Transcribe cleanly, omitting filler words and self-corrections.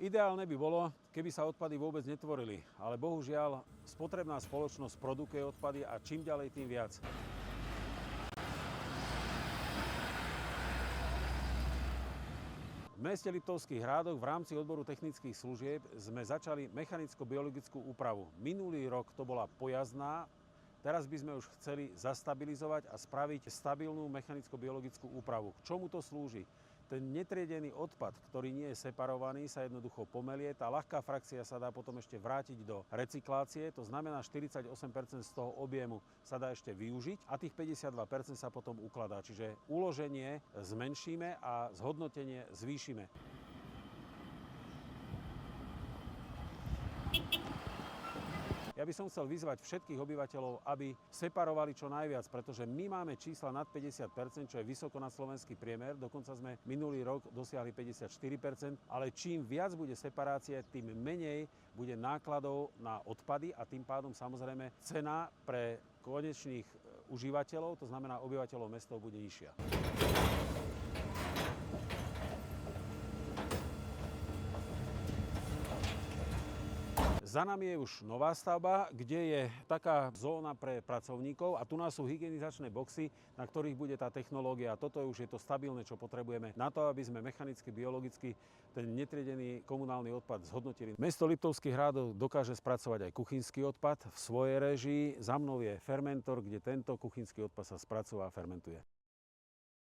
Ideálne by bolo, keby sa odpady vôbec netvorili, ale bohužiaľ spotrebná spoločnosť produkuje odpady a čím ďalej, tým viac. V meste Liptovských Hrádoch v rámci odboru technických služieb sme začali mechanicko-biologickú úpravu. Minulý rok to bola pojazdná, teraz by sme už chceli zastabilizovať a spraviť stabilnú mechanicko-biologickú úpravu. K čomu to slúži? Ten netriedený odpad, ktorý nie je separovaný, sa jednoducho pomelie. Tá ľahká frakcia sa dá potom ešte vrátiť do recyklácie, to znamená 48% z toho objemu sa dá ešte využiť a tých 52% sa potom ukladá. Čiže uloženie zmenšíme a zhodnotenie zvýšime. Ja by som chcel vyzvať všetkých obyvateľov, aby separovali čo najviac, pretože my máme čísla nad 50%, čo je vysoko nad slovenský priemer. Dokonca sme minulý rok dosiahli 54%, ale čím viac bude separácie, tým menej bude nákladov na odpady a tým pádom samozrejme cena pre konečných užívateľov, to znamená obyvateľov mestov, bude nižšia. Za nami je už nová stavba, kde je taká zóna pre pracovníkov a tu nás sú hygienizačné boxy, na ktorých bude tá technológia. Toto už je to stabilné, čo potrebujeme na to, aby sme mechanicky, biologicky ten netriedený komunálny odpad zhodnotili. Mesto Liptovských Hrádov dokáže spracovať aj kuchynský odpad v svojej réžii. Za mnou je fermentor, kde tento kuchynský odpad sa spracúva a fermentuje.